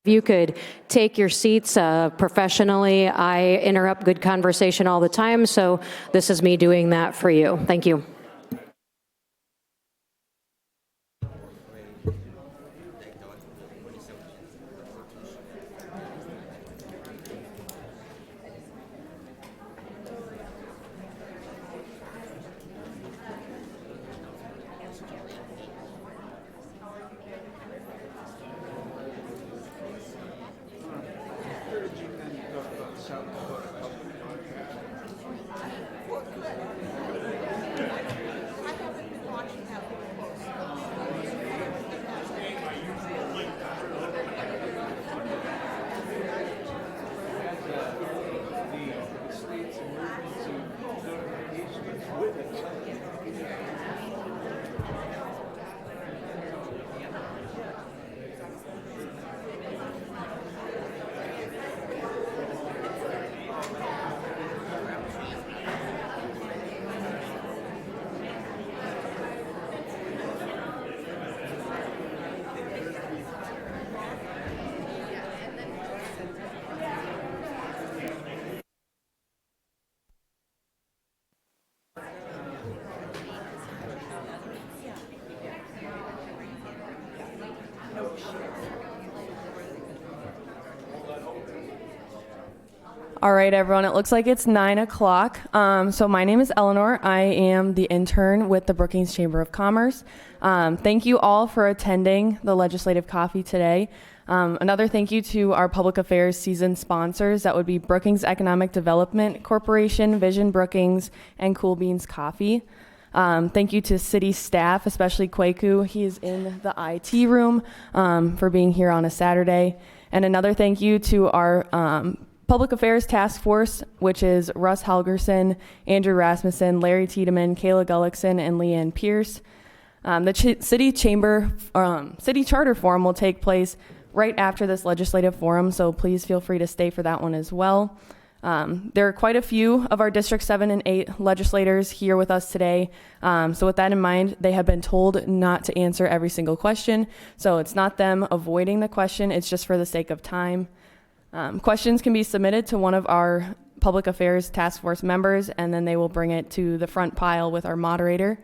If you could take your seats professionally, I interrupt good conversation all the time, so this is me doing that for you. Thank you. All right, everyone, it looks like it's 9 o'clock. So my name is Eleanor. I am the intern with the Brookings Chamber of Commerce. Thank you all for attending the legislative coffee today. Another thank you to our public affairs season sponsors. That would be Brookings Economic Development Corporation, Vision Brookings, and Cool Beans Coffee. Thank you to city staff, especially Kwaku. He is in the IT room for being here on a Saturday. And another thank you to our Public Affairs Task Force, which is Russ Helgerson, Andrew Rasmussen, Larry Tiedemann, Kayla Gullickson, and Leanne Pierce. The City Charter Forum will take place right after this legislative forum, so please feel free to stay for that one as well. There are quite a few of our District 7 and 8 legislators here with us today. So with that in mind, they have been told not to answer every single question. So it's not them avoiding the question, it's just for the sake of time. Questions can be submitted to one of our Public Affairs Task Force members, and then they will bring it to the front pile with our moderator.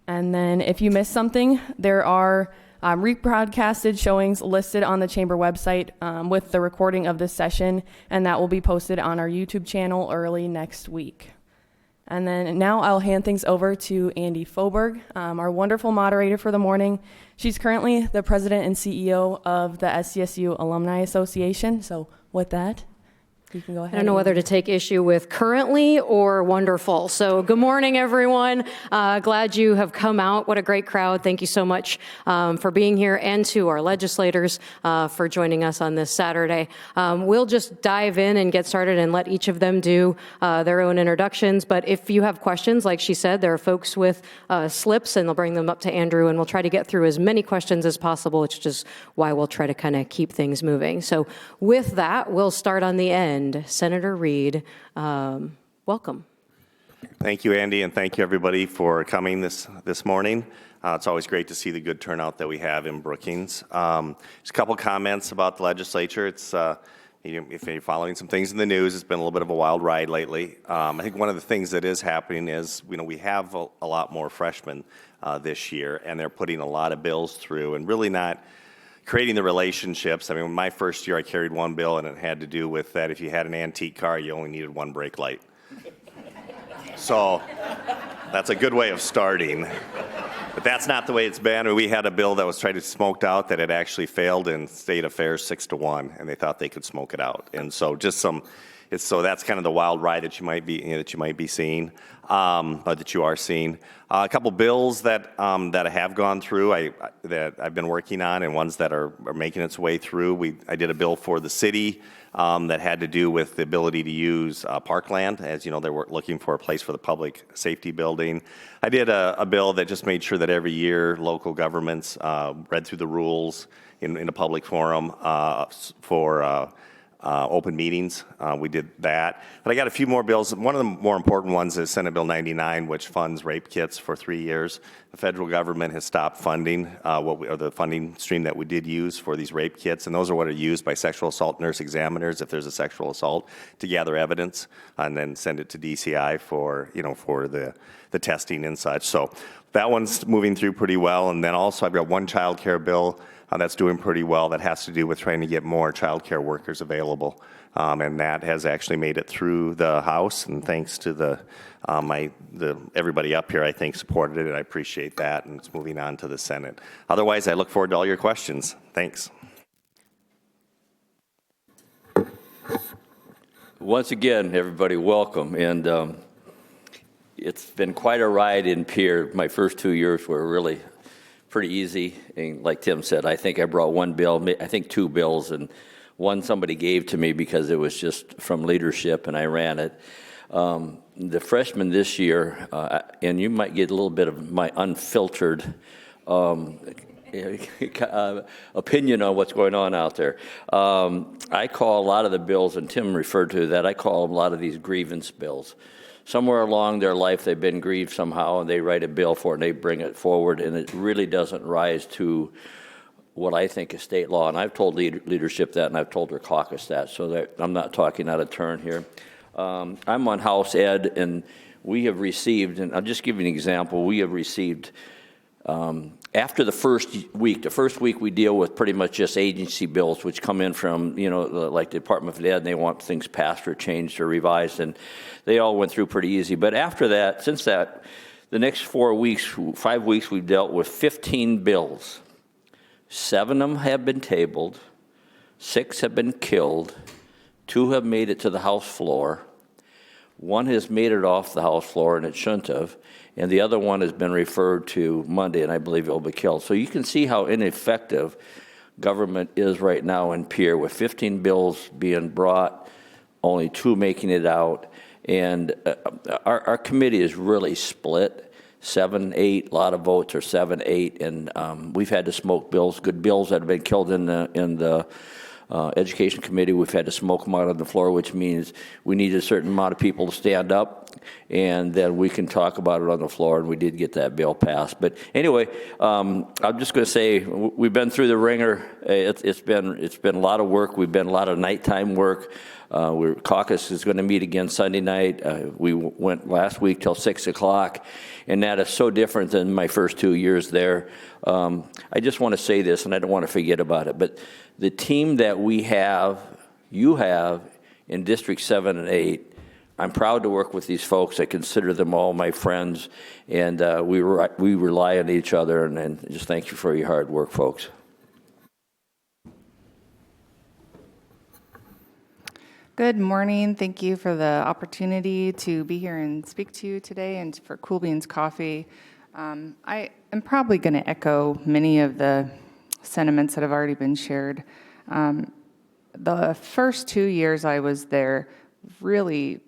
And then if you missed something, there are rebroadcasted showings listed on the Chamber website with the recording of this session, and that will be posted on our YouTube channel early next week. And then now I'll hand things over to Andy Foberg, our wonderful moderator for the morning. She's currently the president and CEO of the SCSU Alumni Association. So with that, you can go ahead. I don't know whether to take issue with currently or wonderful. So good morning, everyone. Glad you have come out. What a great crowd. Thank you so much for being here, and to our legislators for joining us on this Saturday. We'll just dive in and get started and let each of them do their own introductions. But if you have questions, like she said, there are folks with slips, and they'll bring them up to Andrew, and we'll try to get through as many questions as possible, which is why we'll try to kind of keep things moving. So with that, we'll start on the end. Senator Reed, welcome. Thank you, Andy, and thank you, everybody, for coming this morning. It's always great to see the good turnout that we have in Brookings. Just a couple comments about the legislature. It's if you're following some things in the news, it's been a little bit of a wild ride lately. I think one of the things that is happening is, we have a lot more freshmen this year, and they're putting a lot of bills through and really not creating the relationships. I mean, my first year I carried one bill, and it had to do with that if you had an antique car, you only needed one brake light. So that's a good way of starting. But that's not the way it's been. I mean, we had a bill that was tried to smoked out that had actually failed in state affairs 6-1, and they thought they could smoke it out. And so so that's kind of the wild ride that you might be seeing, or that you are seeing. A couple bills that I have gone through, that I've been working on, and ones that are making its way through. I did a bill for the city that had to do with the ability to use parkland. As you know, they were looking for a place for the public safety building. I did a bill that just made sure that every year local governments read through the rules in a public forum for open meetings. We did that. But I got a few more bills. One of the more important ones is Senate Bill 99, which funds rape kits for 3 years. The federal government has stopped funding the funding stream that we did use for these rape kits, and those are what are used by sexual assault nurse examiners if there's a sexual assault to gather evidence and then send it to DCI for the testing and such. So that one's moving through pretty well. And then also I've got one child care bill that's doing pretty well. That has to do with trying to get more child care workers available. And that has actually made it through the House. And thanks to everybody up here, I think, supported it. And I appreciate that. And it's moving on to the Senate. Otherwise, I look forward to all your questions. Thanks. Once again, everybody, welcome. And it's been quite a ride in Pierre. My first 2 years were really pretty easy. And like Tim said, I think I brought one bill, I think 2 bills, and one somebody gave to me because it was just from leadership, and I ran it. The freshmen this year, and you might get a little bit of my unfiltered opinion on what's going on out there. I call a lot of the bills, and Tim referred to that, I call a lot of these grievance bills. Somewhere along their life, they've been grieved somehow, and they write a bill for it, and they bring it forward, and it really doesn't rise to what I think is state law. And I've told leadership that, and I've told their caucus that, so that I'm not talking out of turn here. I'm on House Ed, and we have received, and I'll just give you an example, we have received, after the first week we deal with pretty much just agency bills, which come in from, like the Department of Ed, and they want things passed or changed or revised, and they all went through pretty easy. But after that, since that, the next 5 weeks, we've dealt with 15 bills. 7 of them have been tabled, 6 have been killed, 2 have made it to the House floor, 1 has made it off the House floor, and it shouldn't have, and the other one has been referred to Monday, and I believe it will be killed. So you can see how ineffective government is right now in Pierre, with 15 bills being brought, only 2 making it out, and our committee is really split. 7-8, a lot of votes are 7-8, and we've had to smoke bills, good bills that have been killed in the Education Committee. We've had to smoke them out on the floor, which means we need a certain amount of people to stand up, and then we can talk about it on the floor, and we did get that bill passed. But anyway, I'm just going to say we've been through the ringer. It's been a lot of work. We've been a lot of nighttime work. Caucus is going to meet again Sunday night. We went last week till 6 o'clock, and that is so different than my first 2 years there. I just want to say this, and I don't want to forget about it, but the team that you have in District 7 and 8, I'm proud to work with these folks. I consider them all my friends, and we rely on each other, and just thank you for your hard work, folks. Good morning. Thank you for the opportunity to be here and speak to you today, and for Cool Beans Coffee. I am probably going to echo many of the sentiments that have already been shared. The first 2 years I was there really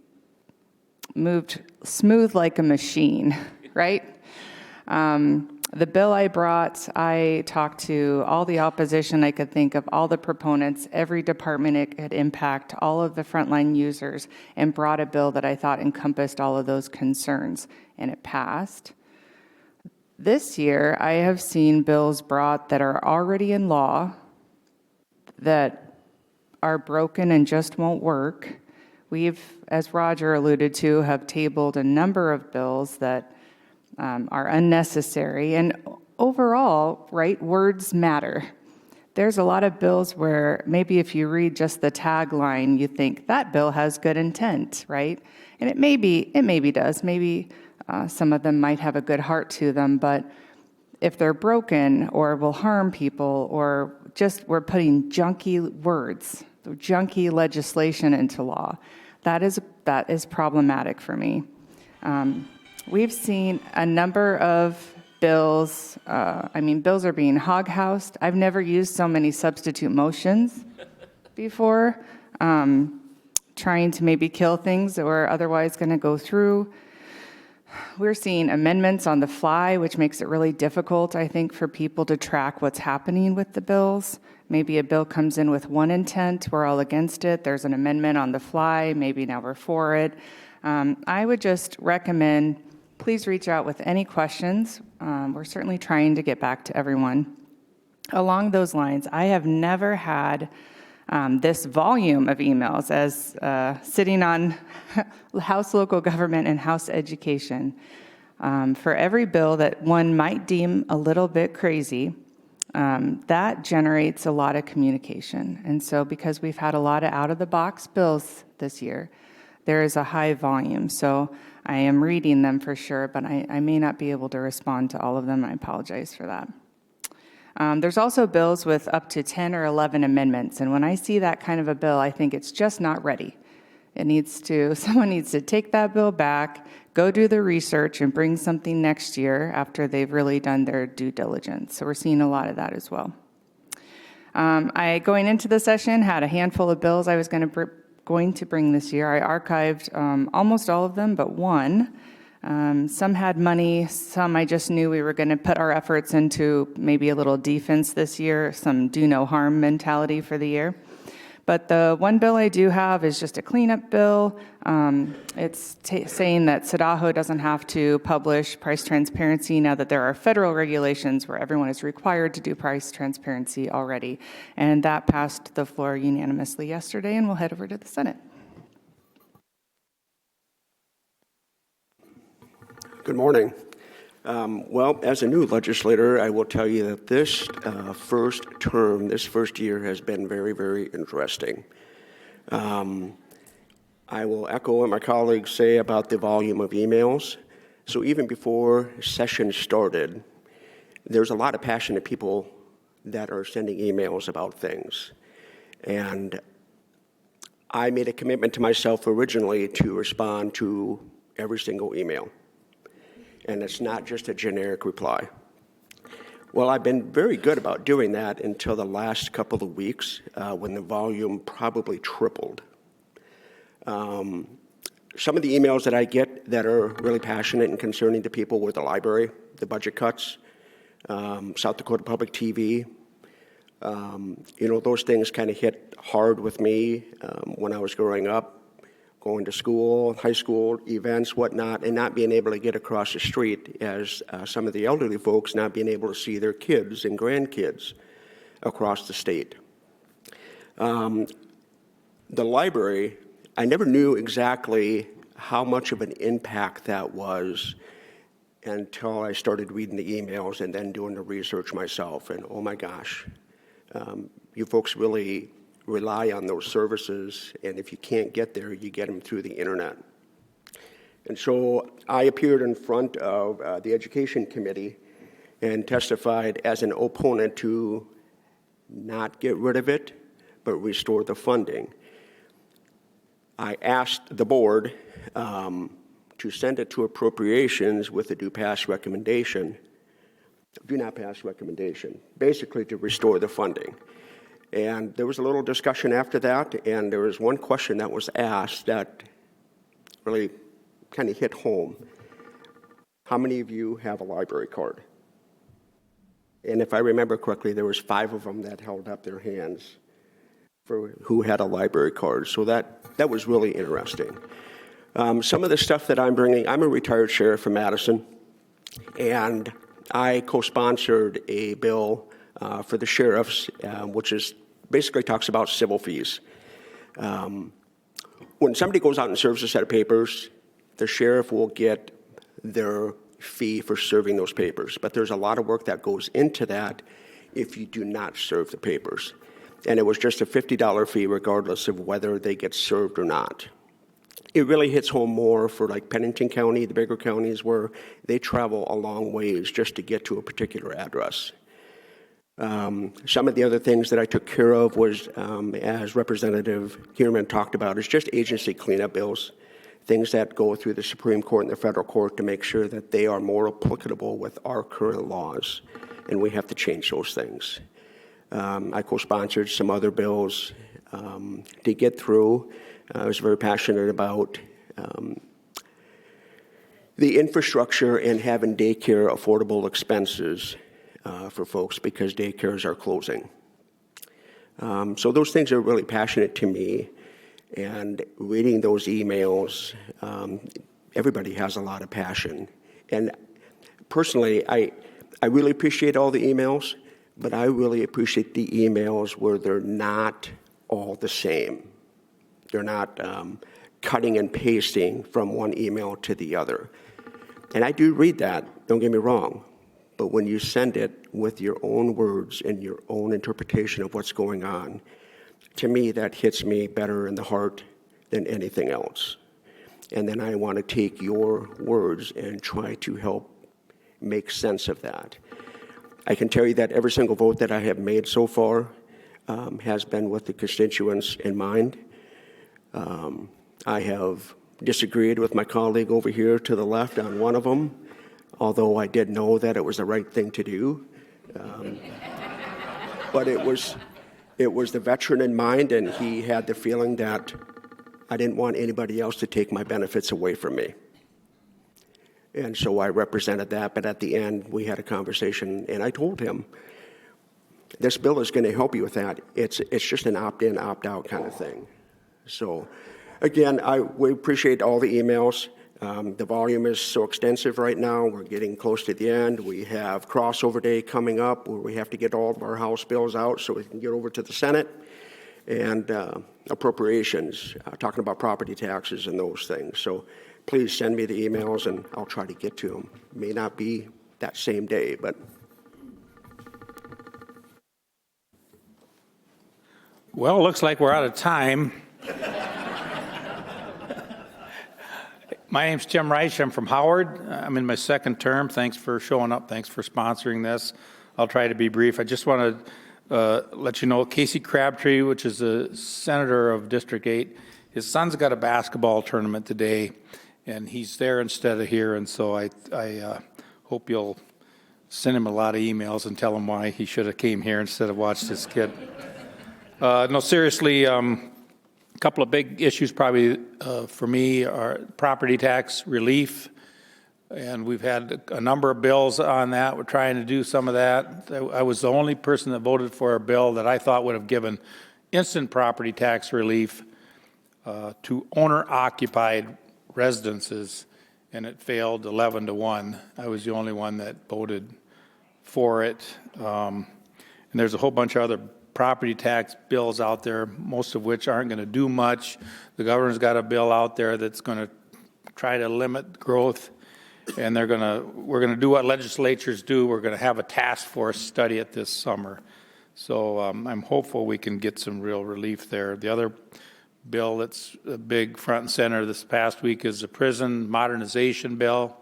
moved smooth like a machine, right? The bill I brought, I talked to all the opposition I could think of, all the proponents, every department it could impact, all of the frontline users, and brought a bill that I thought encompassed all of those concerns, and it passed. This year, I have seen bills brought that are already in law, that are broken and just won't work. We've, as Roger alluded to, have tabled a number of bills that are unnecessary. And overall, right, words matter. There's a lot of bills where maybe if you read just the tagline, you think that bill has good intent, right? And it maybe does. Maybe some of them might have a good heart to them, but if they're broken or will harm people, or just we're putting junky words, junky legislation into law, that is problematic for me. We've seen a number of bills. Bills are being hog-housed. I've never used so many substitute motions before, trying to maybe kill things that were otherwise going to go through. We're seeing amendments on the fly, which makes it really difficult, I think, for people to track what's happening with the bills. Maybe a bill comes in with one intent, we're all against it, there's an amendment on the fly, maybe now we're for it. I would just recommend, please reach out with any questions. We're certainly trying to get back to everyone. Along those lines, I have never had this volume of emails as sitting on House Local Government and House Education. For every bill that one might deem a little bit crazy, that generates a lot of communication. And so because we've had a lot of out-of-the-box bills this year, there is a high volume. So I am reading them for sure, but I may not be able to respond to all of them. I apologize for that. There's also bills with up to 10 or 11 amendments. And when I see that kind of a bill, I think it's just not ready. Someone needs to take that bill back, go do the research, and bring something next year after they've really done their due diligence. So we're seeing a lot of that as well. Going into the session, had a handful of bills I was going to bring this year. I archived almost all of them but one. Some had money, some I just knew we were going to put our efforts into maybe a little defense this year, some do no harm mentality for the year. But the one bill I do have is just a cleanup bill. It's saying that Sadaho doesn't have to publish price transparency now that there are federal regulations where everyone is required to do price transparency already. And that passed the floor unanimously yesterday, and we'll head over to the Senate. Good morning. Well, as a new legislator, I will tell you that this first year has been very, very interesting. I will echo what my colleagues say about the volume of emails. So even before session started, there's a lot of passionate people that are sending emails about things. And I made a commitment to myself originally to respond to every single email. And it's not just a generic reply. Well, I've been very good about doing that until the last couple of weeks when the volume probably tripled. Some of the emails that I get that are really passionate and concerning to people with the library, the budget cuts, South Dakota Public TV, those things kind of hit hard with me when I was growing up. Going to school, high school, events, whatnot, and not being able to get across the street as some of the elderly folks not being able to see their kids and grandkids across the state. The library, I never knew exactly how much of an impact that was until I started reading the emails and then doing the research myself. And oh my gosh, you folks really rely on those services, and if you can't get there, you get them through the internet. And so I appeared in front of the Education Committee and testified as an opponent to not get rid of it, but restore the funding. I asked the board to send it to appropriations with a do not pass recommendation, basically to restore the funding. And there was a little discussion after that, and there was one question that was asked that really kind of hit home. How many of you have a library card? And if I remember correctly, there was 5 of them that held up their hands for who had a library card. So that was really interesting. Some of the stuff that I'm bringing, I'm a retired sheriff from Madison, and I co-sponsored a bill for the sheriffs, which is basically talks about civil fees. When somebody goes out and serves a set of papers, the sheriff will get their fee for serving those papers. But there's a lot of work that goes into that if you do not serve the papers. And it was just a $50 fee regardless of whether they get served or not. It really hits home more for like Pennington County, the bigger counties, where they travel a long ways just to get to a particular address. Some of the other things that I took care of was, as Representative Kierman talked about, is just agency cleanup bills, things that go through the Supreme Court and the federal court to make sure that they are more applicable with our current laws, and we have to change those things. I co-sponsored some other bills to get through. I was very passionate about the infrastructure and having daycare affordable expenses for folks because daycares are closing. So those things are really passionate to me. And reading those emails, everybody has a lot of passion. And personally, I really appreciate all the emails, but I really appreciate the emails where they're not all the same. They're not cutting and pasting from one email to the other. And I do read that, don't get me wrong. But when you send it with your own words and your own interpretation of what's going on, to me, that hits me better in the heart than anything else. And then I want to take your words and try to help make sense of that. I can tell you that every single vote that I have made so far has been with the constituents in mind. I have disagreed with my colleague over here to the left on one of them, although I did know that it was the right thing to do. But it was the veteran in mind, and he had the feeling that I didn't want anybody else to take my benefits away from me. And so I represented that, but at the end, we had a conversation, and I told him, this bill is going to help you with that. It's just an opt-in, opt-out kind of thing. So, again, we appreciate all the emails. The volume is so extensive right now. We're getting close to the end. We have crossover day coming up where we have to get all of our House bills out so we can get over to the Senate. And appropriations, talking about property taxes and those things. So please send me the emails and I'll try to get to them. May not be that same day, but. Well, it looks like we're out of time. My name's Jim Reich. I'm from Howard. I'm in my second term. Thanks for showing up. Thanks for sponsoring this. I'll try to be brief. I just want to let you know Casey Crabtree, which is a senator of District 8, his son's got a basketball tournament today, and he's there instead of here. And so I hope you'll send him a lot of emails and tell him why he should have came here instead of watched his kid. No, seriously, a couple of big issues probably for me are property tax relief, and we've had a number of bills on that. We're trying to do some of that. I was the only person that voted for a bill that I thought would have given instant property tax relief to owner-occupied residences, and it failed 11-1. I was the only one that voted for it. And there's a whole bunch of other property tax bills out there, most of which aren't going to do much. The governor's got a bill out there that's going to try to limit growth, and we're going to do what legislatures do. We're going to have a task force study it this summer. So I'm hopeful we can get some real relief there. The other bill that's a big front and center this past week is the prison modernization bill.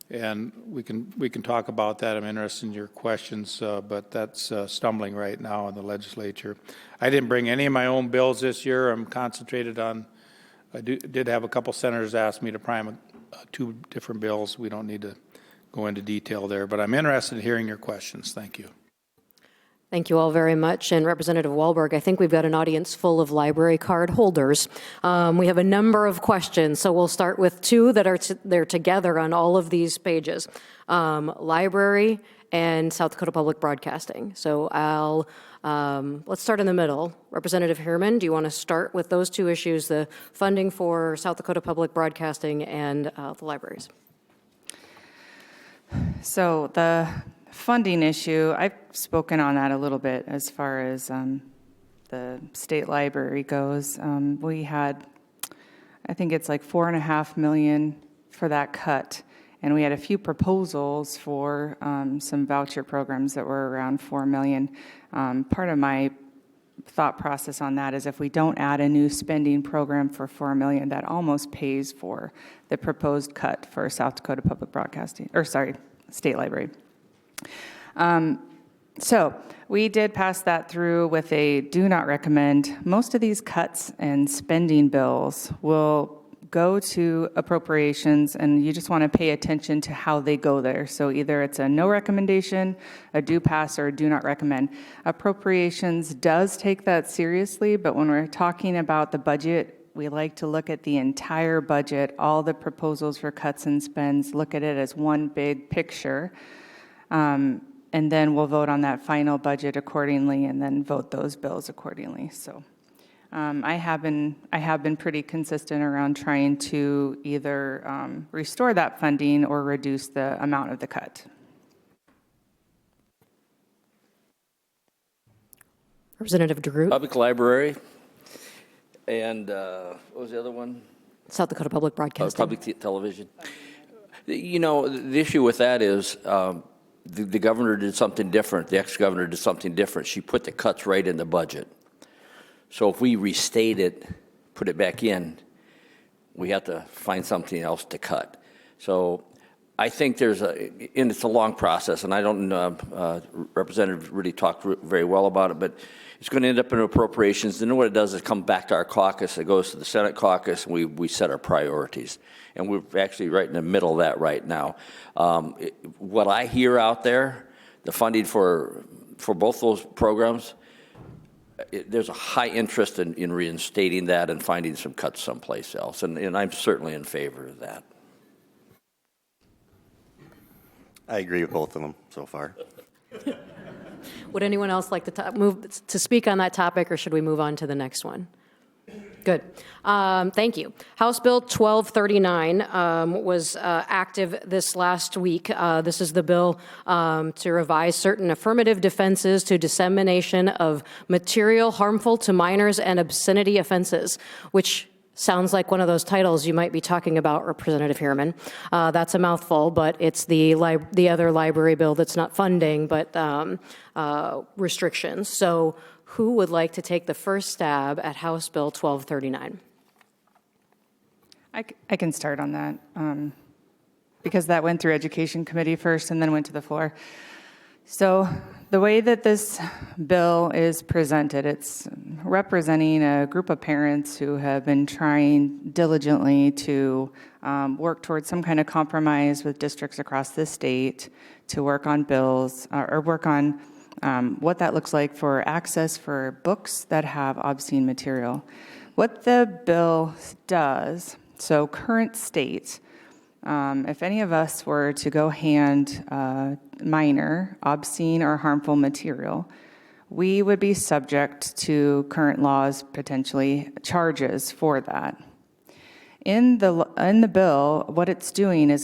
And we can talk about that. I'm interested in your questions, but that's stumbling right now in the legislature. I didn't bring any of my own bills this year. I'm concentrated on, I did have a couple senators ask me to prime two different bills. We don't need to go into detail there, but I'm interested in hearing your questions. Thank you. Thank you all very much. And Representative Wahlberg, I think we've got an audience full of library card holders. We have a number of questions, so we'll start with two that are they're together on all of these pages. Library and South Dakota Public Broadcasting. So let's start in the middle. Representative Herman, do you want to start with those two issues, the funding for South Dakota Public Broadcasting and the libraries? So the funding issue, I've spoken on that a little bit as far as the state library goes. We had, I think it's like $4.5 million for that cut, and we had a few proposals for some voucher programs that were around $4 million. Part of my thought process on that is if we don't add a new spending program for $4 million, that almost pays for the proposed cut for South Dakota Public Broadcasting, State Library. So we did pass that through with a do not recommend. Most of these cuts and spending bills will go to appropriations, and you just want to pay attention to how they go there. So either it's a no recommendation, a do pass, or a do not recommend. Appropriations does take that seriously, but when we're talking about the budget, we like to look at the entire budget, all the proposals for cuts and spends, look at it as one big picture. and then we'll vote on that final budget accordingly and then vote those bills accordingly. So I have been pretty consistent around trying to either restore that funding or reduce the amount of the cut. Representative DeGroot, Public library, and what was the other one? South Dakota Public Broadcasting. Public television. You know, the issue with that is the governor did something different. The ex-governor did something different. She put the cuts right in the budget. So if we restate it, put it back in, we have to find something else to cut. So I think and it's a long process, and I don't, Representative really talked very well about it, but it's going to end up in appropriations. And then what it does is come back to our caucus. It goes to the Senate caucus, and we set our priorities. And we're actually right in the middle of that right now. What I hear out there, the funding for both those programs, there's a high interest in reinstating that and finding some cuts someplace else. And I'm certainly in favor of that. I agree with both of them so far. Would anyone else like to move to speak on that topic, or should we move on to the next one? Good. Thank you. House Bill 1239 was active this last week. This is the bill to revise certain affirmative defenses to dissemination of material harmful to minors and obscenity offenses, which sounds like one of those titles you might be talking about, Representative Harriman. That's a mouthful, but it's the other library bill that's not funding, but restrictions. So who would like to take the first stab at House Bill 1239? I can start on that because that went through Education Committee first and then went to the floor. So the way that this bill is presented, it's representing a group of parents who have been trying diligently to work towards some kind of compromise with districts across the state to work on bills or work on what that looks like for access for books that have obscene material. What the bill does, so current state, if any of us were to go hand minor, obscene, or harmful material, we would be subject to current laws, potentially charges for that. In the bill, what it's doing is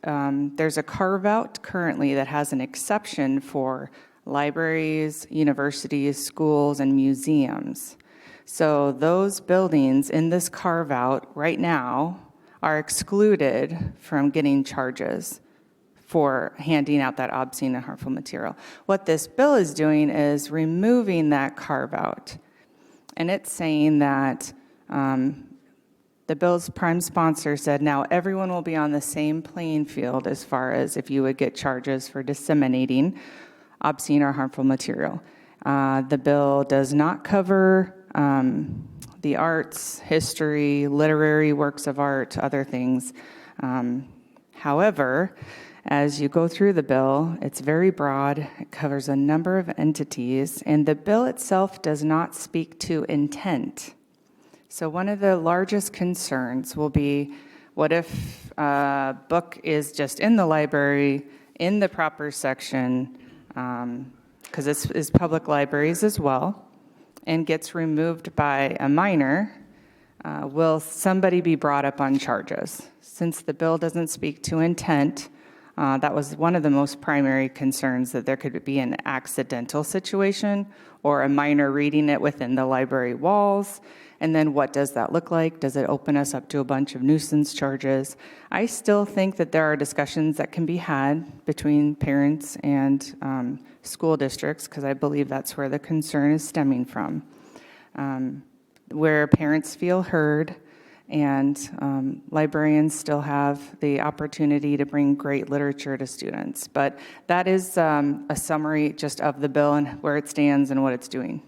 there's a carve-out currently that has an exception for libraries, universities, schools, and museums. So those buildings in this carve-out right now are excluded from getting charges for handing out that obscene and harmful material. What this bill is doing is removing that carve-out. And it's saying that the bill's prime sponsor said now everyone will be on the same playing field as far as if you would get charges for disseminating obscene or harmful material. The bill does not cover the arts, history, literary works of art, other things. However, as you go through the bill, it's very broad. It covers a number of entities, and the bill itself does not speak to intent. So one of the largest concerns will be, what if a book is just in the library, in the proper section, because this is public libraries as well, and gets removed by a minor, will somebody be brought up on charges? Since the bill doesn't speak to intent, that was one of the most primary concerns, that there could be an accidental situation or a minor reading it within the library walls. And then what does that look like? Does it open us up to a bunch of nuisance charges? I still think that there are discussions that can be had between parents and school districts, because I believe that's where the concern is stemming from, where parents feel heard and librarians still have the opportunity to bring great literature to students. But that is a summary just of the bill and where it stands and what it's doing.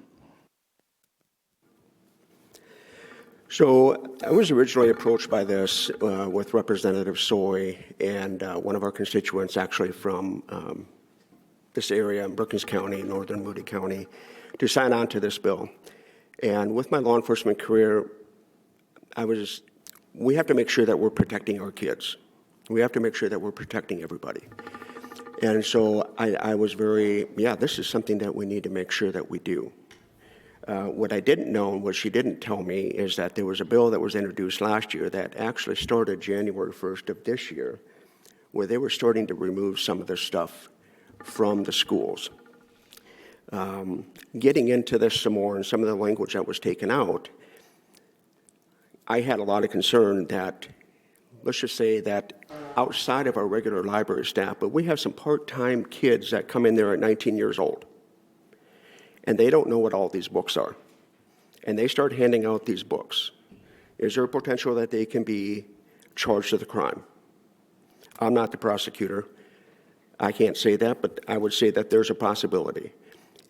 So I was originally approached by this with Representative Soy and one of our constituents actually from this area in Brookings County, northern Moody County, to sign on to this bill. And with my law enforcement career, we have to make sure that we're protecting our kids. We have to make sure that we're protecting everybody. And so I was very, this is something that we need to make sure that we do. What I didn't know, and what she didn't tell me, is that there was a bill that was introduced last year that actually started January 1st of this year, where they were starting to remove some of this stuff from the schools. Getting into this some more and some of the language that was taken out, I had a lot of concern that, let's just say that outside of our regular library staff, but we have some part-time kids that come in there at 19 years old, and they don't know what all these books are. And they start handing out these books. Is there a potential that they can be charged with a crime? I'm not the prosecutor. I can't say that, but I would say that there's a possibility.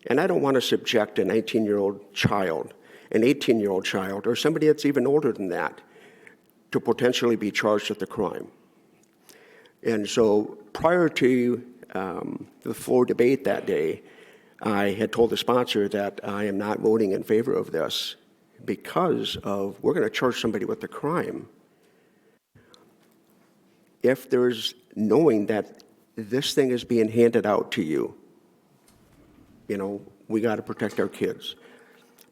And I don't want to subject a 19-year-old child, an 18-year-old child, or somebody that's even older than that to potentially be charged with a crime. And so prior to the floor debate that day, I had told the sponsor that I am not voting in favor of this because of we're going to charge somebody with a crime if there's knowing that this thing is being handed out to you. We got to protect our kids.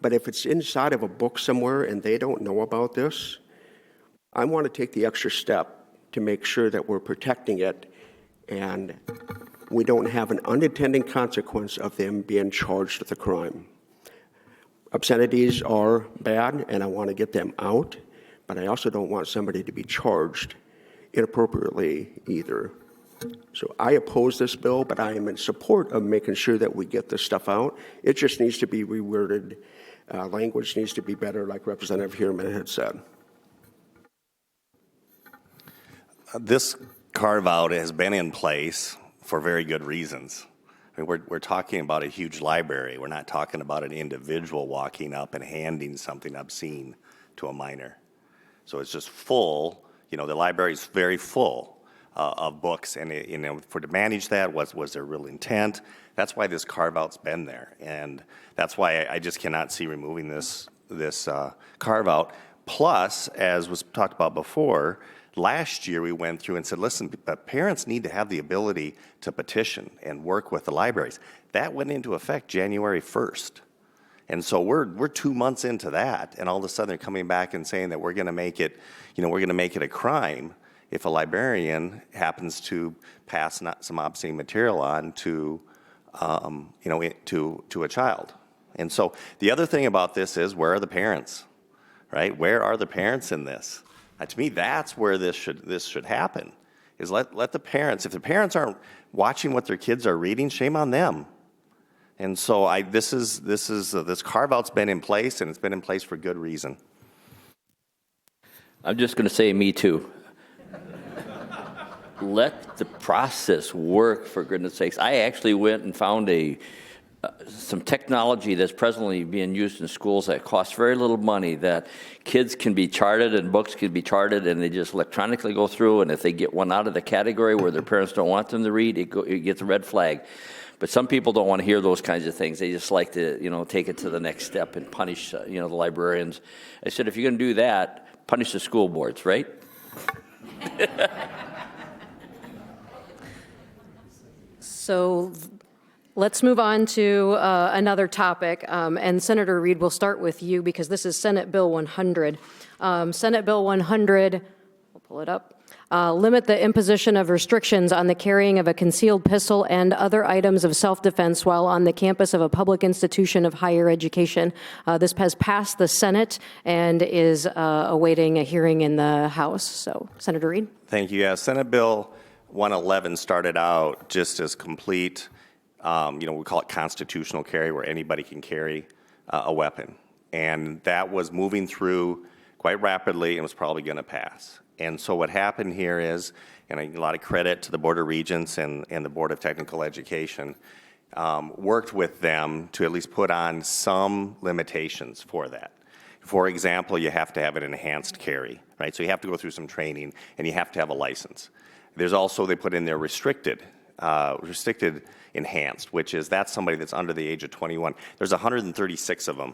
But if it's inside of a book somewhere and they don't know about this, I want to take the extra step to make sure that we're protecting it and we don't have an unintended consequence of them being charged with a crime. Obscenities are bad, and I want to get them out, but I also don't want somebody to be charged inappropriately either. So I oppose this bill, but I am in support of making sure that we get this stuff out. It just needs to be reworded. Language needs to be better, like Representative Heerman had said. This carve-out has been in place for very good reasons. I mean, we're talking about a huge library. We're not talking about an individual walking up and handing something obscene to a minor. So it's just full. The library is very full of books, and to manage that was their real intent. That's why this carve-out's been there, and that's why I just cannot see removing this carve-out. Plus, as was talked about before, last year we went through and said, listen, parents need to have the ability to petition and work with the libraries. That went into effect January 1st. And so we're 2 months into that, and all of a sudden they're coming back and saying that we're going to make it a crime if a librarian happens to pass some obscene material on to a child. And so the other thing about this is, where are the parents, right? Where are the parents in this? To me, that's where this should happen. Is let the parents. If the parents aren't watching what their kids are reading, shame on them. And so this carve-out's been in place, and it's been in place for good reason. I'm just going to say me too. Let the process work, for goodness sakes. I actually went and found some technology that's presently being used in schools that costs very little money, that kids can be charted and books can be charted, and they just electronically go through, and if they get one out of the category where their parents don't want them to read, it gets a red flag. But some people don't want to hear those kinds of things. They just like to, take it to the next step and punish, the librarians. I said, if you're going to do that, punish the school boards, right? So let's move on to another topic. And Senator Reed, we'll start with you because this is Senate Bill 100. Senate Bill 100, we'll pull it up. Limit the imposition of restrictions on the carrying of a concealed pistol and other items of self-defense while on the campus of a public institution of higher education. This has passed the Senate and is awaiting a hearing in the House. So, Senator Reed. Thank you. Yeah, Senate Bill 111 started out just as complete, we call it constitutional carry, where anybody can carry a weapon. And that was moving through quite rapidly and was probably going to pass. And so what happened here is, and a lot of credit to the Board of Regents and the Board of Technical Education, worked with them to at least put on some limitations for that. For example, you have to have an enhanced carry, right? So you have to go through some training, and you have to have a license. There's also, they put in there restricted enhanced, which is that's somebody that's under the age of 21. There's 136 of them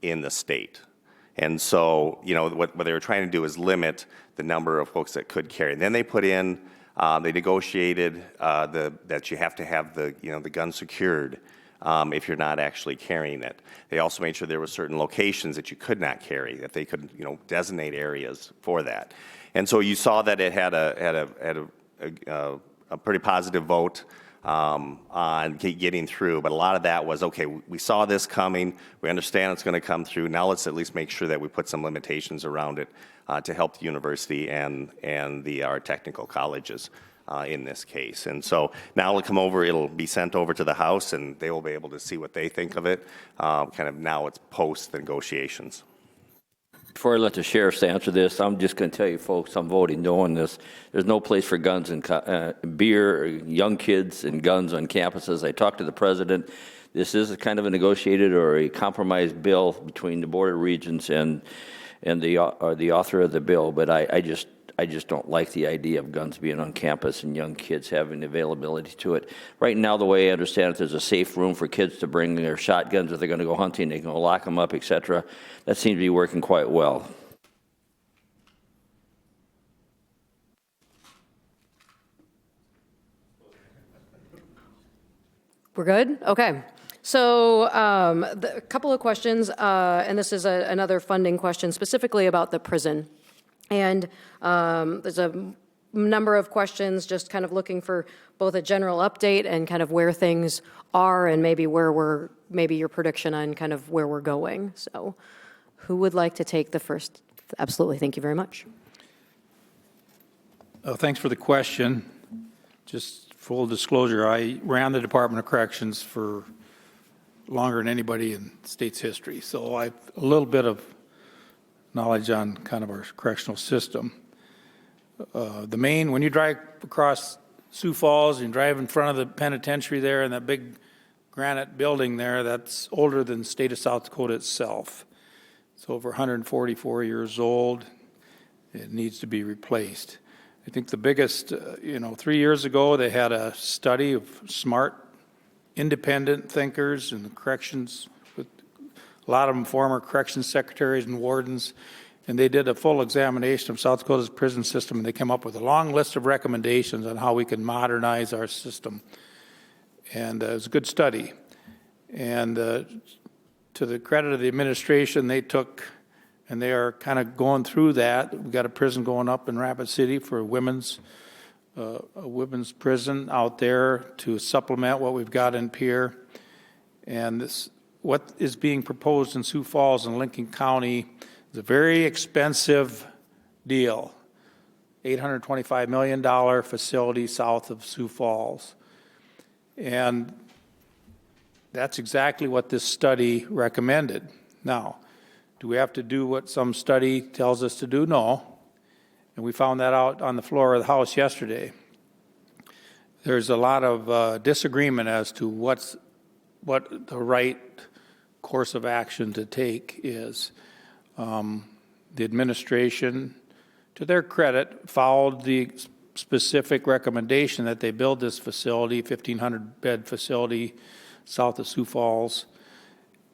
in the state. And so, what they were trying to do is limit the number of folks that could carry. And then they put in They negotiated that you have to have the gun secured if you're not actually carrying it. They also made sure there were certain locations that you could not carry, that they could designate areas for that. And so you saw that it had a pretty positive vote on getting through, but a lot of that was, okay, we saw this coming, we understand it's going to come through, now let's at least make sure that we put some limitations around it to help the university and our technical colleges in this case. And so now it'll be sent over to the House, and they will be able to see what they think of it. Kind of now it's post negotiations. Before I let the sheriffs answer this, I'm just going to tell you folks, I'm voting no on this. There's no place for guns and beer, young kids and guns on campuses. I talked to the president. This is a kind of a negotiated or a compromise bill between the Board of Regents and the author of the bill, but I just don't like the idea of guns being on campus and young kids having availability to it. Right now, the way I understand it, there's a safe room for kids to bring their shotguns if they're going to go hunting. They can lock them up, etc. That seems to be working quite well. We're good? Okay. So a couple of questions, and this is another funding question specifically about the prison. And there's a number of questions just kind of looking for both a general update and kind of where things are and maybe maybe your prediction on kind of where we're going. So who would like to take the first? Absolutely. Thank you very much. Thanks for the question. Just full disclosure, I ran the Department of Corrections for longer than anybody in state's history. So I have a little bit of knowledge on kind of our correctional system. When you drive across Sioux Falls and drive in front of the penitentiary there and that big granite building there, that's older than the state of South Dakota itself. It's over 144 years old. It needs to be replaced. I think the biggest, 3 years ago, they had a study of smart, independent thinkers in the corrections, with a lot of them former corrections secretaries and wardens, and they did a full examination of South Dakota's prison system, and they came up with a long list of recommendations on how we can modernize our system. And it was a good study. And to the credit of the administration, they are kind of going through that. We've got a prison going up in Rapid City for a women's prison out there to supplement what we've got in Pierre. And what is being proposed in Sioux Falls and Lincoln County is a very expensive deal. $825 million facility south of Sioux Falls. And that's exactly what this study recommended. Now, do we have to do what some study tells us to do? No. And we found that out on the floor of the House yesterday. There's a lot of disagreement as to what the right course of action to take is. The administration, to their credit, followed the specific recommendation that they build this facility, 1,500-bed facility south of Sioux Falls.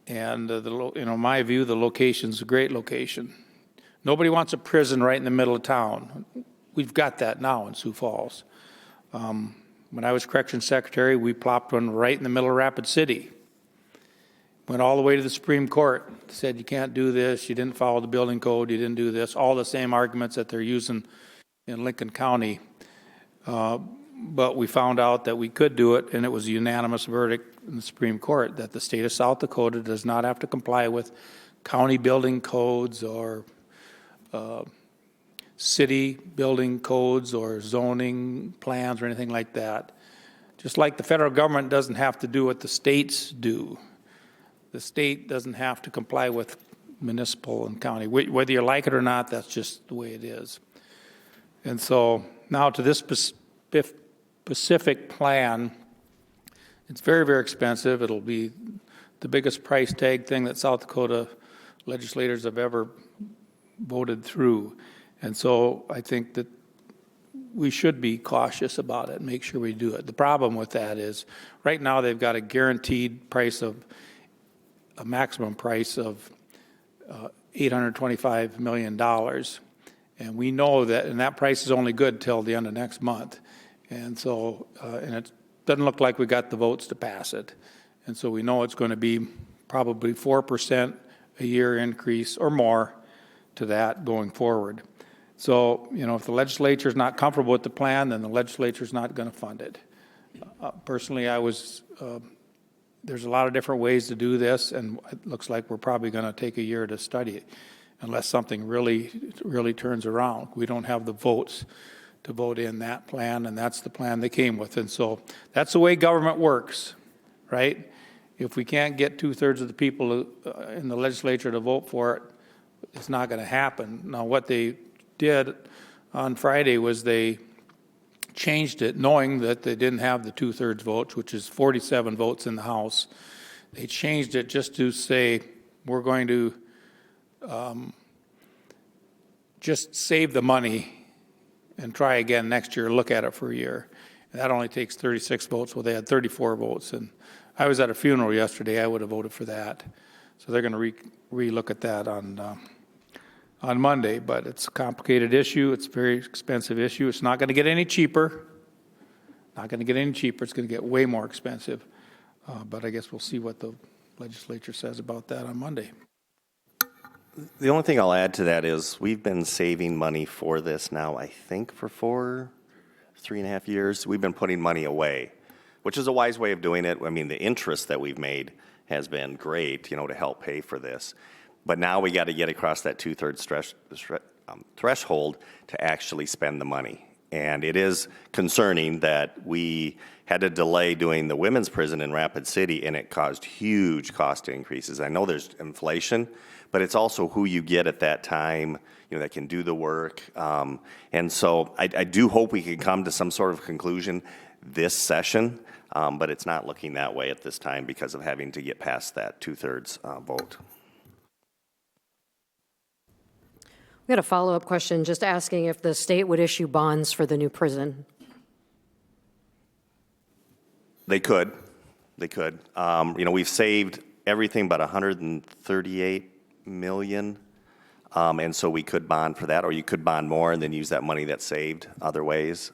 And in my view, the location's a great location. Nobody wants a prison right in the middle of town. We've got that now in Sioux Falls. When I was corrections secretary, we plopped one right in the middle of Rapid City. Went all the way to the Supreme Court. Said you can't do this. You didn't follow the building code. You didn't do this. All the same arguments that they're using in Lincoln County. But we found out that we could do it, and it was a unanimous verdict in the Supreme Court that the state of South Dakota does not have to comply with county building codes or city building codes or zoning plans or anything like that. Just like the federal government doesn't have to do what the states do. The state doesn't have to comply with municipal and county. Whether you like it or not, that's just the way it is. And so now to this specific plan, it's very, very expensive. It'll be the biggest price tag thing that South Dakota legislators have ever voted through. And so I think that we should be cautious about it and make sure we do it. The problem with that is right now they've got a guaranteed price of a maximum price of $825 million. And we know that, and that price is only good till the end of next month. And so, and it doesn't look like we got the votes to pass it. And so we know it's going to be probably 4% a year increase or more to that going forward. So, if the legislature is not comfortable with the plan, then the legislature is not going to fund it. Personally, there's a lot of different ways to do this, and it looks like we're probably going to take a year to study it, unless something really turns around. We don't have the votes to vote in that plan, and that's the plan they came with. And so that's the way government works, right? If we can't get 2/3 of the people in the legislature to vote for it, it's not going to happen. Now, what they did on Friday was they changed it, knowing that they didn't have the 2/3 votes, which is 47 votes in the House. They changed it just to say, we're going to just save the money and try again next year, look at it for a year. And that only takes 36 votes. Well, they had 34 votes. And I was at a funeral yesterday. I would have voted for that. So they're going to re-look at that on Monday. But it's a complicated issue. It's a very expensive issue. It's not going to get any cheaper. Not going to get any cheaper. It's going to get way more expensive. But I guess we'll see what the legislature says about that on Monday. The only thing I'll add to that is we've been saving money for this now, I think, for 3.5 years. We've been putting money away, which is a wise way of doing it. I mean, the interest that we've made has been great, to help pay for this. But now we got to get across that 2/3 threshold to actually spend the money. And it is concerning that we had to delay doing the women's prison in Rapid City, and it caused huge cost increases. I know there's inflation, but it's also who you get at that time, that can do the work. And so I do hope we can come to some sort of conclusion this session, but it's not looking that way at this time because of having to get past that 2/3 vote. We got a follow-up question just asking if the state would issue bonds for the new prison. They could. We've saved everything but $138 million, and so we could bond for that, or you could bond more and then use that money that's saved other ways.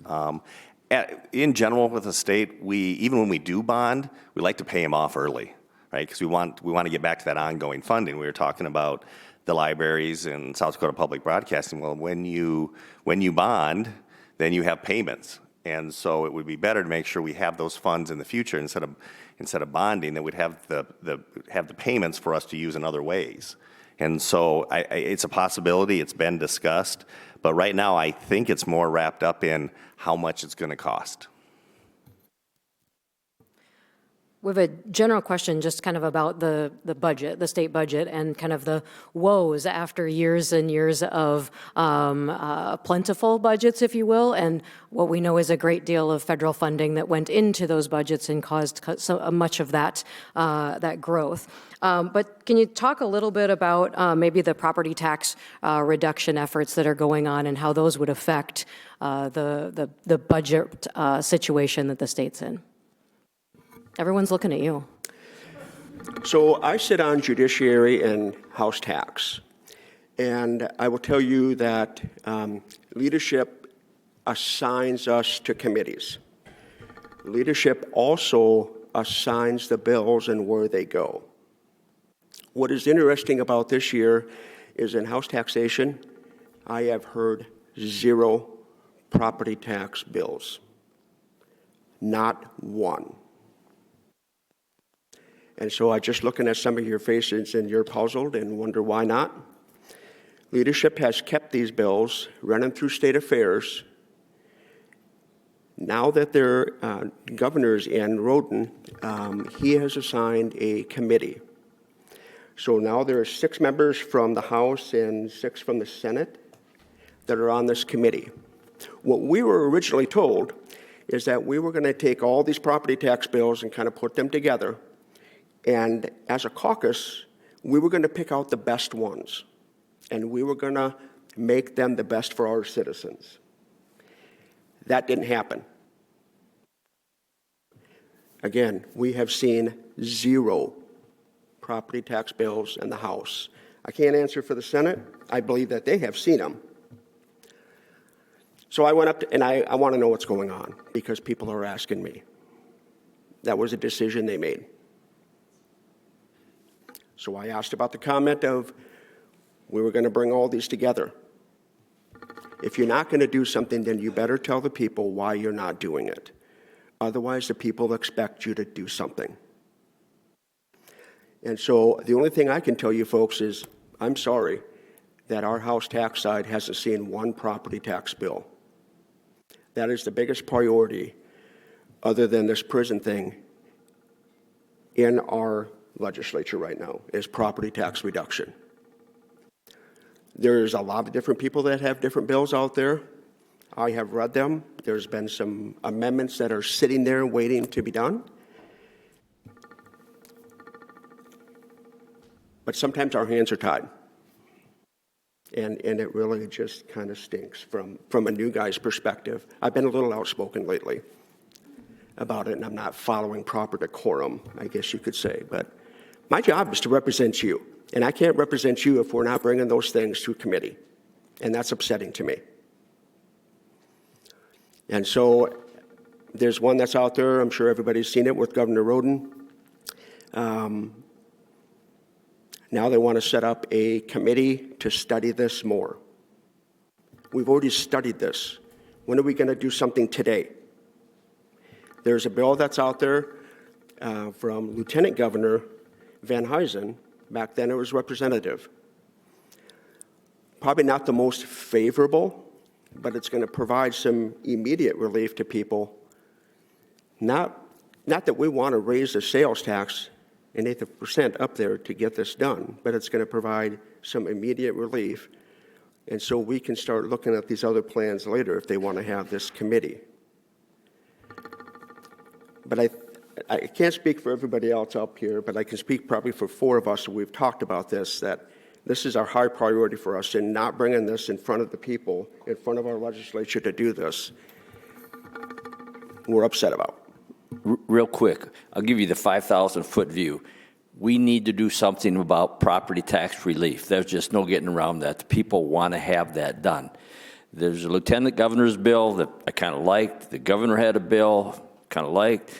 In general, with the state, even when we do bond, we like to pay them off early, right? Because we want to get back to that ongoing funding. We were talking about the libraries and South Dakota Public Broadcasting. Well, when you bond, then you have payments. And so it would be better to make sure we have those funds in the future instead of bonding, that we'd have the payments for us to use in other ways. And so it's a possibility. It's been discussed. But right now, I think it's more wrapped up in how much it's going to cost. We have a general question just kind of about the budget, the state budget, and kind of the woes after years and years of plentiful budgets, if you will, and what we know is a great deal of federal funding that went into those budgets and caused so much of that growth. But can you talk a little bit about maybe the property tax reduction efforts that are going on and how those would affect the budget situation that the state's in? Everyone's looking at you. So I sit on Judiciary and House Tax, and I will tell you that leadership assigns us to committees. Leadership also assigns the bills and where they go. What is interesting about this year is in House taxation, I have heard 0 property tax bills. Not one. And so I just looking at some of your faces and you're puzzled and wonder why not. Leadership has kept these bills running through state affairs. Now that their governor's in Roden, he has assigned a committee. So now there are 6 members from the House and 6 from the Senate that are on this committee. What we were originally told is that we were going to take all these property tax bills and kind of put them together. And as a caucus, we were going to pick out the best ones, and we were going to make them the best for our citizens. That didn't happen. Again, we have seen 0 property tax bills in the House. I can't answer for the Senate. I believe that they have seen them. So I went up and I want to know what's going on because people are asking me. That was a decision they made. So I asked about the comment of we were going to bring all these together. If you're not going to do something, then you better tell the people why you're not doing it. Otherwise, the people expect you to do something. And so the only thing I can tell you folks is I'm sorry that our house tax side hasn't seen one property tax bill. That is the biggest priority, other than this prison thing, in our legislature right now, is property tax reduction. There's a lot of different people that have different bills out there. I have read them. There's been some amendments that are sitting there waiting to be done. But sometimes our hands are tied. And it really just kind of stinks from a new guy's perspective. I've been a little outspoken lately about it, and I'm not following proper decorum, I guess you could say. But my job is to represent you, and I can't represent you if we're not bringing those things to committee, and that's upsetting to me. And so there's one that's out there, I'm sure everybody's seen it, with Governor Roden. Now they want to set up a committee to study this more. We've already studied this. When are we going to do something today? There's a bill that's out there from Lieutenant Governor Van Huysen. Back then it was representative. Probably not the most favorable, but it's going to provide some immediate relief to people. Not that we want to raise the sales tax an 8% up there to get this done, but it's going to provide some immediate relief. And so we can start looking at these other plans later if they want to have this committee. But I can't speak for everybody else up here, but I can speak probably for four of us. We've talked about this, that this is our high priority for us, and not bringing this in front of the people, in front of our legislature to do this, we're upset about. Real quick, I'll give you the 5,000-foot view. We need to do something about property tax relief. There's just no getting around that. The people want to have that done. There's a lieutenant governor's bill that I kind of liked. The governor had a bill, kind of liked.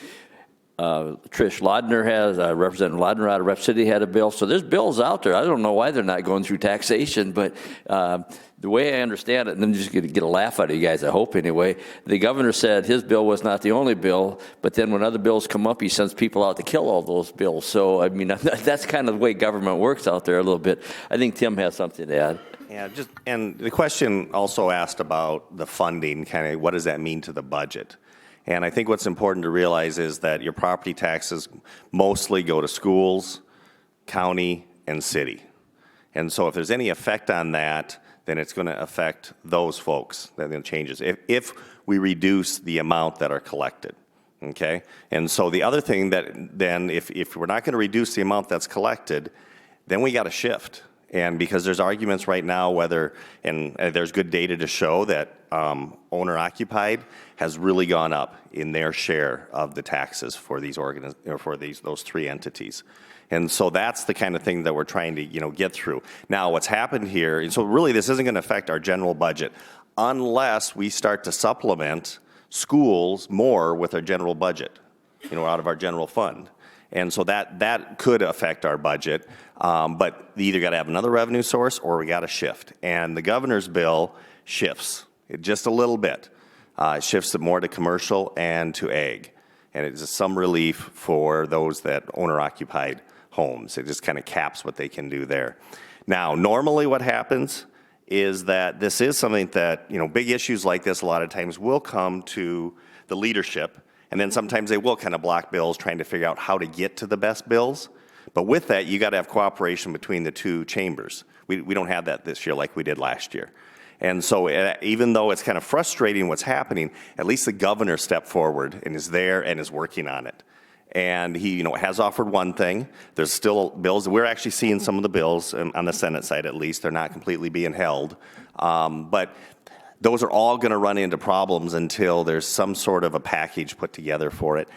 Trish Laudner has, Representative Laudner out of Rep City had a bill. So there's bills out there. I don't know why they're not going through taxation, but the way I understand it, and I'm just going to get a laugh out of you guys, I hope anyway, the governor said his bill was not the only bill, but then when other bills come up, he sends people out to kill all those bills. So, I mean, that's kind of the way government works out there a little bit. I think Tim has something to add. Yeah, and the question also asked about the funding, kind of what does that mean to the budget? And I think what's important to realize is that your property taxes mostly go to schools, county, and city. And so if there's any effect on that, then it's going to affect those folks, then it changes, if we reduce the amount that are collected, okay? And so the other thing that then, if we're not going to reduce the amount that's collected, then we got to shift. And because there's arguments right now whether, and there's good data to show that owner-occupied has really gone up in their share of the taxes for these those three entities. And so that's the kind of thing that we're trying to get through. Now what's happened here, and so really this isn't going to affect our general budget unless we start to supplement schools more with our general budget, out of our general fund. And so that could affect our budget, but you either got to have another revenue source or we got to shift. And the governor's bill shifts it just a little bit. It shifts it more to commercial and to ag. And it's some relief for those that owner-occupied homes. It just kind of caps what they can do there. Now, normally what happens is that this is something that, big issues like this a lot of times will come to the leadership. And then sometimes they will kind of block bills trying to figure out how to get to the best bills. But with that, you got to have cooperation between the two chambers. We don't have that this year like we did last year. And so even though it's kind of frustrating what's happening, at least the governor stepped forward and is there and is working on it. And he has offered one thing. There's still bills. We're actually seeing some of the bills on the Senate side at least. They're not completely being held. But those are all going to run into problems until there's some sort of a package put together for it.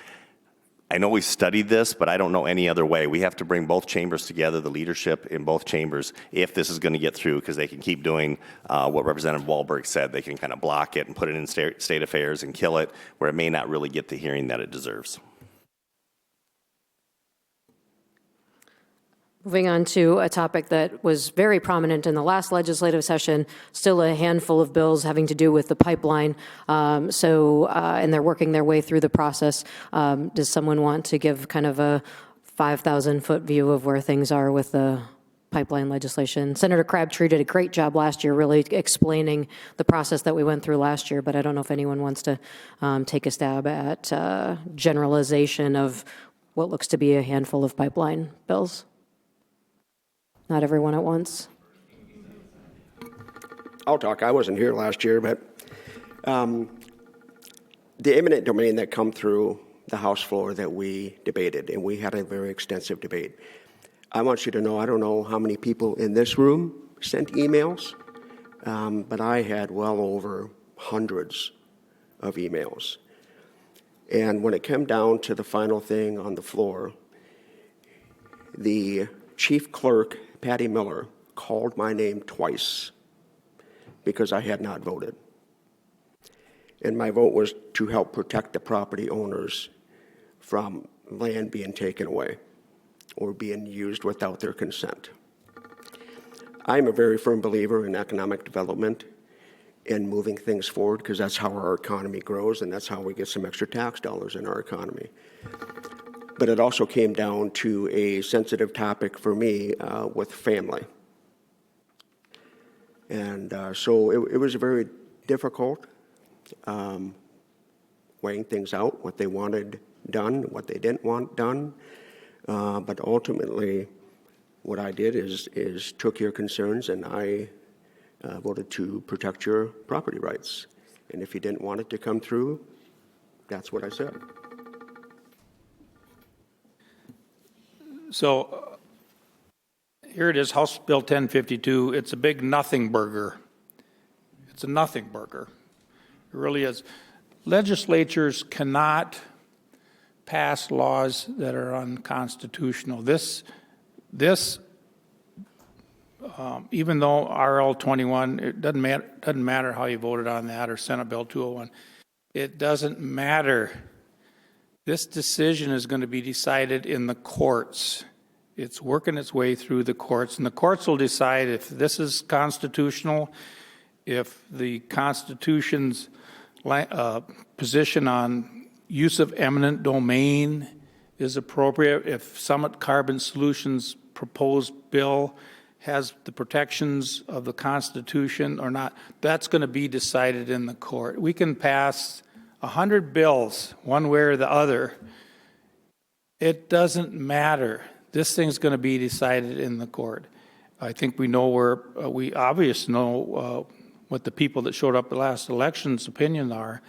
I know we've studied this, but I don't know any other way. We have to bring both chambers together, the leadership in both chambers, if this is going to get through, because they can keep doing what Representative Wahlberg said. They can kind of block it and put it in state affairs and kill it, where it may not really get the hearing that it deserves. Moving on to a topic that was very prominent in the last legislative session, still a handful of bills having to do with the pipeline. And they're working their way through the process. Does someone want to give kind of a 5,000-foot view of where things are with the pipeline legislation? Senator Crabtree did a great job last year really explaining the process that we went through last year, but I don't know if anyone wants to take a stab at generalization of what looks to be a handful of pipeline bills. Not everyone at once. I'll talk. I wasn't here last year, but the eminent domain that come through the House floor that we debated, and we had a very extensive debate. I want you to know, I don't know how many people in this room sent emails, but I had well over hundreds of emails. And when it came down to the final thing on the floor, the chief clerk, Patty Miller, called my name twice because I had not voted. And my vote was to help protect the property owners from land being taken away or being used without their consent. I'm a very firm believer in economic development and moving things forward, because that's how our economy grows and that's how we get some extra tax dollars in our economy. But it also came down to a sensitive topic for me with family. And so it was very difficult weighing things out, what they wanted done, what they didn't want done. But ultimately, what I did is took your concerns and I voted to protect your property rights. And if you didn't want it to come through, that's what I said. So here it is, House Bill 1052. It's a big nothing burger. It's a nothing burger. It really is. Legislatures cannot pass laws that are unconstitutional. Even though RL 21, it doesn't matter how you voted on that, or Senate Bill 201. It doesn't matter. This decision is going to be decided in the courts. It's working its way through the courts, and the courts will decide if this is constitutional, if the Constitution's position on use of eminent domain is appropriate, if Summit Carbon Solutions' proposed bill has the protections of the Constitution or not. That's going to be decided in the court. We can pass 100 bills one way or the other. It doesn't matter. This thing's going to be decided in the court. I think we know we obviously know what the people that showed up at the last election's opinion are.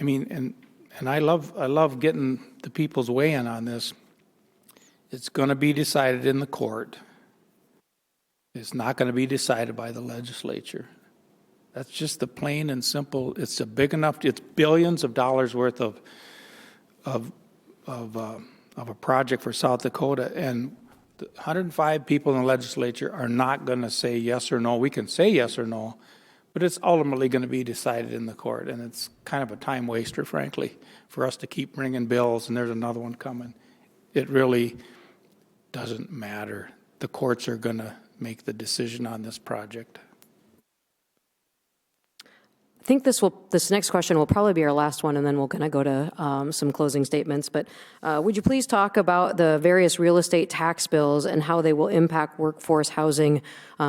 I mean, and I love getting the people's weigh-in on this. It's going to be decided in the court. It's not going to be decided by the legislature. That's just the plain and simple. It's a big enough. It's billions of dollars worth of a project for South Dakota, and the 105 people in the legislature are not going to say yes or no. We can say yes or no, but it's ultimately going to be decided in the court, and it's kind of a time waster, frankly, for us to keep bringing bills, and there's another one coming. It really doesn't matter. The courts are going to make the decision on this project. I think this next question will probably be our last one, and then we'll kind of go to some closing statements. But would you please talk about the various real estate tax bills and how they will impact workforce housing,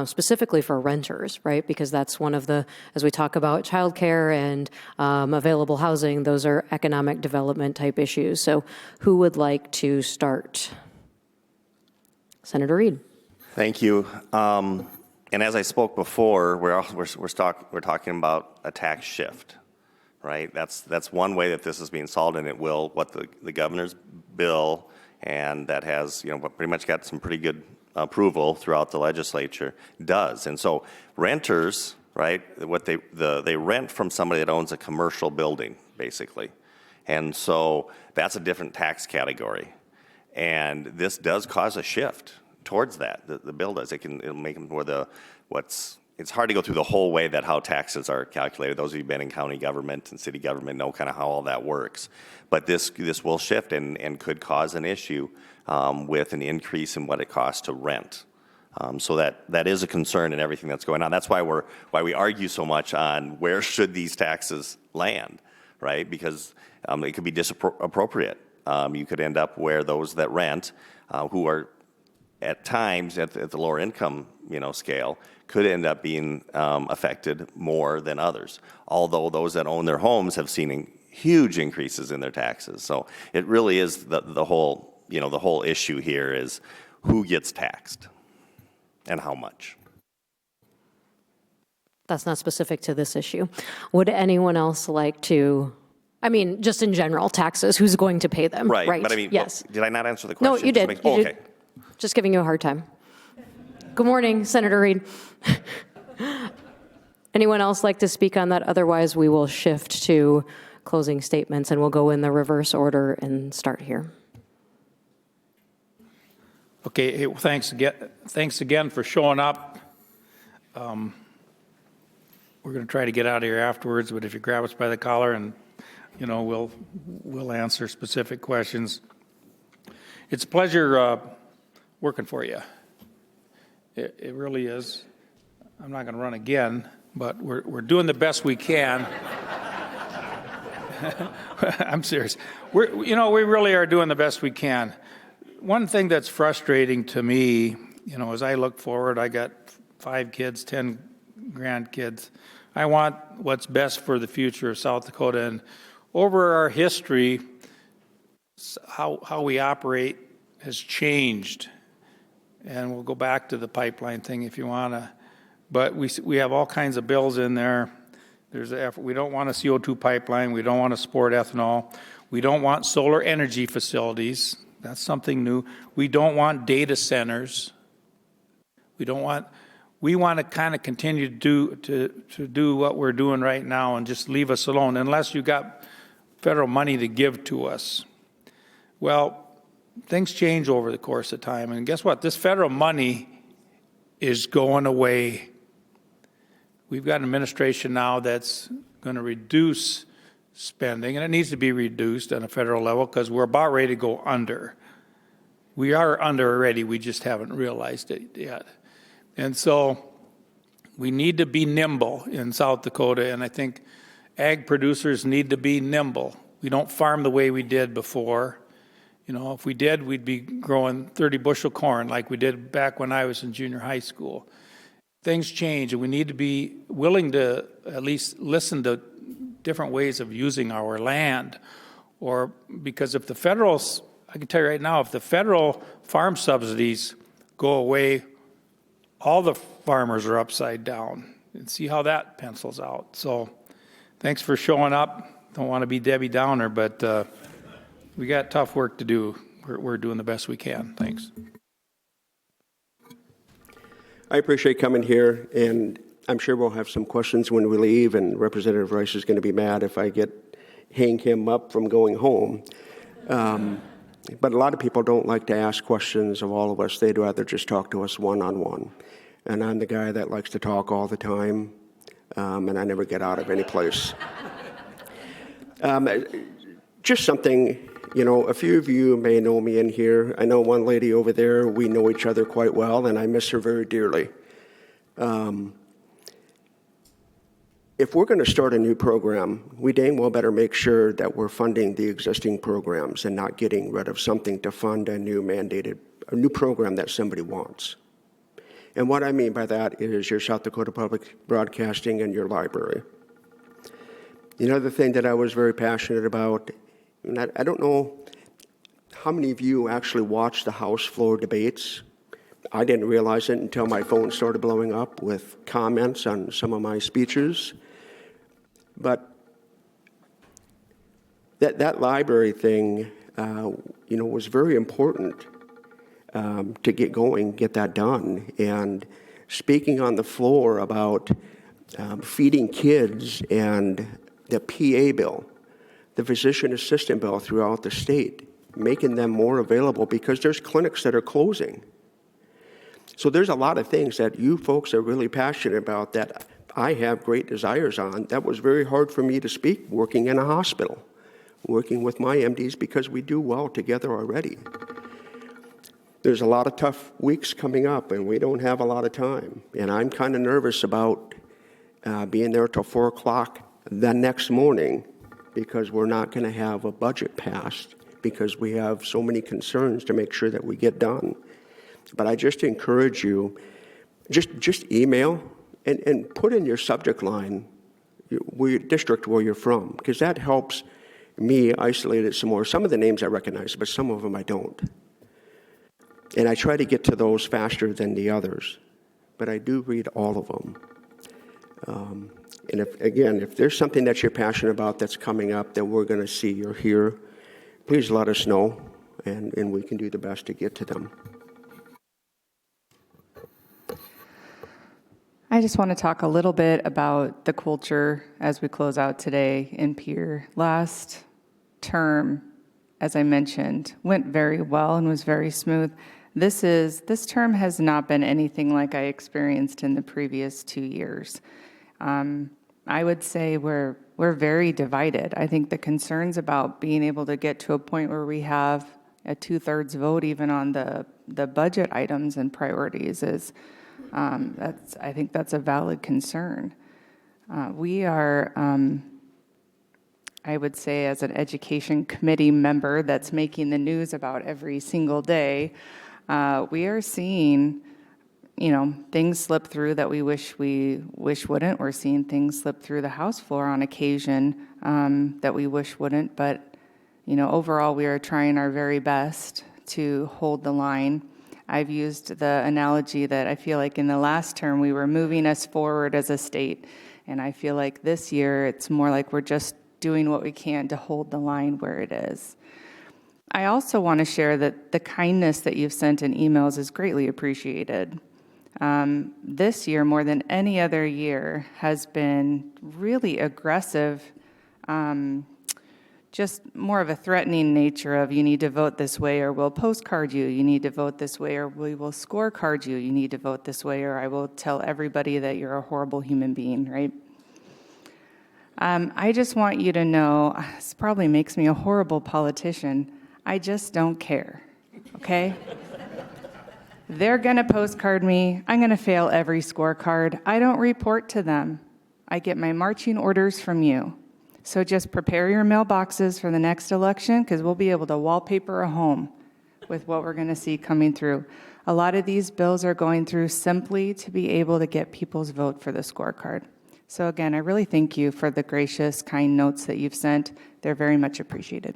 specifically for renters, right? Because that's one of the, as we talk about childcare and available housing, those are economic development type issues. So who would like to start? Senator Reed. Thank you. And as I spoke before, we're talking about a tax shift, right? That's one way that this is being solved, and it will, what the governor's bill, and that has, pretty much got some pretty good approval throughout the legislature, does. And so renters, right, what they rent from somebody that owns a commercial building, basically. And so that's a different tax category. And this does cause a shift towards that. The bill does. It'll make them more it's hard to go through the whole way that how taxes are calculated. Those of you who've been in county government and city government know kind of how all that works. But this will shift and could cause an issue with an increase in what it costs to rent. So that is a concern in everything that's going on. That's why we argue so much on where should these taxes land, right? Because it could be disappropriate. You could end up where those that rent, who are at times at the lower income scale, could end up being affected more than others. Although those that own their homes have seen huge increases in their taxes. So it really is the whole issue here is who gets taxed and how much. That's not specific to this issue. Would anyone else like to, just in general, taxes, who's going to pay them? Right. But yes. Did I not answer the question? No, you did. You did. Okay. Just giving you a hard time. Good morning, Senator Reed. Anyone else like to speak on that? Otherwise, we will shift to closing statements, and we'll go in the reverse order and start here. Okay, hey, thanks again for showing up. We're going to try to get out of here afterwards, but if you grab us by the collar and, we'll answer specific questions. It's a pleasure working for you. It really is. I'm not going to run again, but we're doing the best we can. I'm serious. We really are doing the best we can. One thing that's frustrating to me, as I look forward, I got 5 kids, 10 grandkids. I want what's best for the future of South Dakota. And over our history, how we operate has changed. And we'll go back to the pipeline thing if you want to. But we have all kinds of bills in there. There's an effort. We don't want a CO2 pipeline. We don't want to support ethanol. We don't want solar energy facilities. That's something new. We don't want data centers. We want to kind of continue to do what we're doing right now and just leave us alone unless you got federal money to give to us. Well, things change over the course of time, and guess what? This federal money is going away. We've got an administration now that's going to reduce spending, and it needs to be reduced on a federal level because we're about ready to go under. We are under already, we just haven't realized it yet. And so we need to be nimble in South Dakota, and I think ag producers need to be nimble. We don't farm the way we did before. If we did, we'd be growing 30 bushel corn like we did back when I was in junior high school. Things change, and we need to be willing to at least listen to different ways of using our land. Because if I can tell you right now, if the federal farm subsidies go away, all the farmers are upside down. And see how that pencils out. So thanks for showing up. Don't want to be Debbie Downer, but we got tough work to do. We're doing the best we can. Thanks. I appreciate coming here, and I'm sure we'll have some questions when we leave, and Representative Rice is going to be mad if I hang him up from going home. But a lot of people don't like to ask questions of all of us. They'd rather just talk to us one-on-one. And I'm the guy that likes to talk all the time, and I never get out of any place. Just something. A few of you may know me in here. I know one lady over there, we know each other quite well, and I miss her very dearly. If we're going to start a new program, we dang well better make sure that we're funding the existing programs and not getting rid of something to fund a new program that somebody wants. And what I mean by that is your South Dakota Public Broadcasting and your library. The other thing that I was very passionate about, and I don't know how many of you actually watch the House floor debates. I didn't realize it until my phone started blowing up with comments on some of my speeches. But that library thing, was very important to get going, get that done. And speaking on the floor about feeding kids and the PA bill, the physician assistant bill throughout the state, making them more available because there's clinics that are closing. So there's a lot of things that you folks are really passionate about that I have great desires on. That was very hard for me to speak working in a hospital, working with my MDs, because we do well together already. There's a lot of tough weeks coming up, and we don't have a lot of time. And I'm kind of nervous about being there till 4 o'clock the next morning, because we're not going to have a budget passed, because we have so many concerns to make sure that we get done. But I just encourage you, just email and put in your subject line your district where you're from, because that helps me isolate it some more. Some of the names I recognize, but some of them I don't. And I try to get to those faster than the others, but I do read all of them. And if there's something that you're passionate about that's coming up that we're going to see or hear, please let us know, and we can do the best to get to them. I just want to talk a little bit about the culture as we close out today in Pier. Last term, as I mentioned, went very well and was very smooth. This term has not been anything like I experienced in the previous 2 years. I would say we're very divided. I think the concerns about being able to get to a point where we have a 2/3 vote even on the budget items and priorities is I think that's a valid concern. We are, I would say, as an education committee member that's making the news about every single day, we are seeing, things slip through that we wish wouldn't. We're seeing things slip through the House floor on occasion that we wish wouldn't. But, overall, we are trying our very best to hold the line. I've used the analogy that I feel like in the last term we were moving us forward as a state, and I feel like this year it's more like we're just doing what we can to hold the line where it is. I also want to share that the kindness that you've sent in emails is greatly appreciated. This year, more than any other year, has been really aggressive, just more of a threatening nature of you need to vote this way or we'll postcard you, you need to vote this way or we will scorecard you, you need to vote this way or I will tell everybody that you're a horrible human being, right? I just want you to know, this probably makes me a horrible politician, I just don't care, okay? They're gonna postcard me, I'm gonna fail every scorecard, I don't report to them. I get my marching orders from you. So just prepare your mailboxes for the next election, because we'll be able to wallpaper a home with what we're going to see coming through. A lot of these bills are going through simply to be able to get people's vote for the scorecard. So again, I really thank you for the gracious, kind notes that you've sent. They're very much appreciated.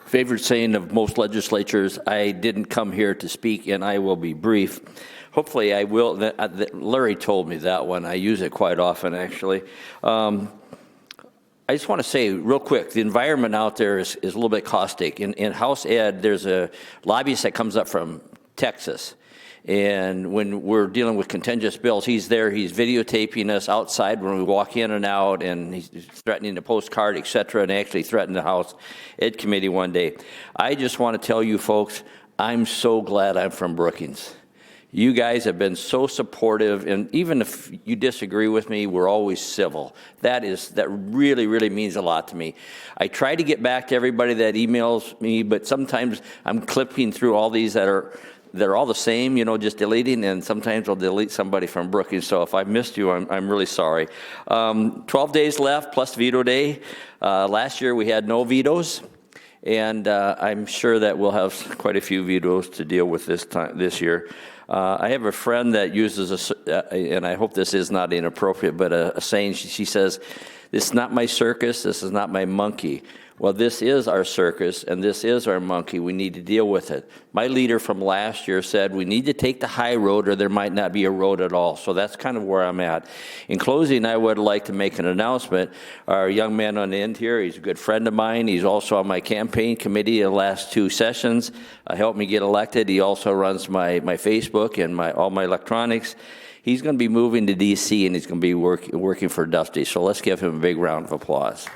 Favorite saying of most legislatures, I didn't come here to speak and I will be brief. Hopefully I will. Larry told me that one. I use it quite often, actually. I just want to say real quick, the environment out there is a little bit caustic. In House Ed, there's a lobbyist that comes up from Texas. And when we're dealing with contentious bills, he's there, he's videotaping us outside when we walk in and out, and he's threatening the postcard, et cetera, and actually threatened the House Ed Committee one day. I just want to tell you folks, I'm so glad I'm from Brookings. You guys have been so supportive, and even if you disagree with me, we're always civil. That really, really means a lot to me. I try to get back to everybody that emails me, but sometimes I'm clipping through all these that are all the same, just deleting, and sometimes I'll delete somebody from Brookings. So if I missed you, I'm really sorry. 12 days left plus veto day. Last year we had no vetoes, and I'm sure that we'll have quite a few vetoes to deal with this year. I have a friend that uses, and I hope this is not inappropriate, but a saying. She says, "This is not my circus. This is not my monkey. Well, this is our circus, and this is our monkey. We need to deal with it. My leader from last year said we need to take the high road or there might not be a road at all. So that's kind of where I'm at. In closing, I would like to make an announcement. Our young man on the end here, he's a good friend of mine. He's also on my campaign committee in the last 2 sessions. Helped me get elected. He also runs my Facebook and all my electronics. He's going to be moving to D.C. and he's going to be working for Dusty. So let's give him a big round of applause.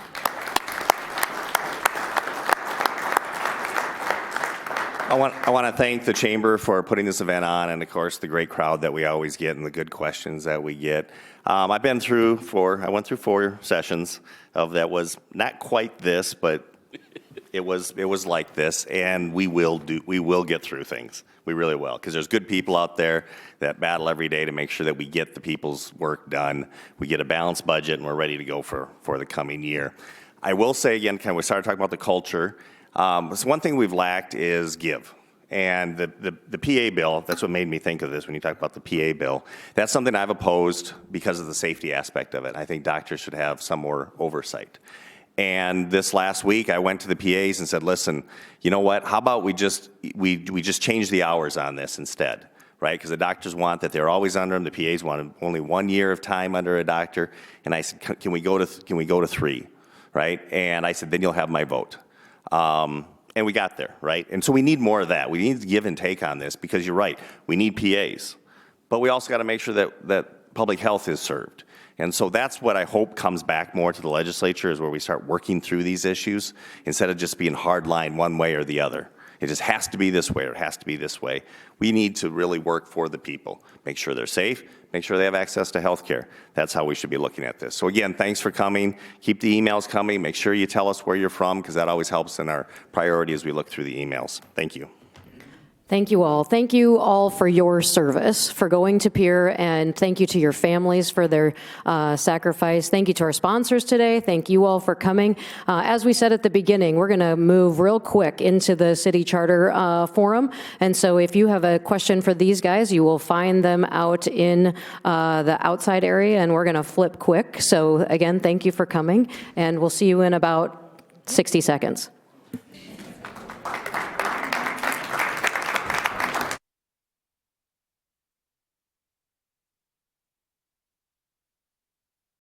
I want to thank the Chamber for putting this event on, and of course the great crowd that we always get and the good questions that we get. I went through 4 sessions of that was not quite this, but it was like this, and we will get through things. We really will, because there's good people out there that battle every day to make sure that we get the people's work done. We get a balanced budget, and we're ready to go for the coming year. I will say again, we started talking about the culture. So one thing we've lacked is give. And the PA bill, that's what made me think of this when you talk about the PA bill. That's something I've opposed because of the safety aspect of it. I think doctors should have some more oversight. And this last week, I went to the PAs and said, listen, you know what, how about we just change the hours on this instead, right? Because the doctors want that they're always under them. The PAs want only 1 year of time under a doctor. And I said, can we go to 3, right? And I said, then you'll have my vote. And we got there, right? And so we need more of that. We need to give and take on this because you're right. We need PAs. But we also got to make sure that public health is served. And so that's what I hope comes back more to the legislature is where we start working through these issues instead of just being hard line one way or the other. It just has to be this way or it has to be this way. We need to really work for the people, make sure they're safe, make sure they have access to health care. That's how we should be looking at this. So again, thanks for coming. Keep the emails coming. Make sure you tell us where you're from because that always helps in our priority as we look through the emails. Thank you. Thank you all. Thank you all for your service, for going to Pier, and thank you to your families for their sacrifice. Thank you to our sponsors today. Thank you all for coming. As we said at the beginning, we're going to move real quick into the City Charter Forum. And so if you have a question for these guys, you will find them out in the outside area, and we're going to flip quick. So again, thank you for coming, and we'll see you in about 60 seconds.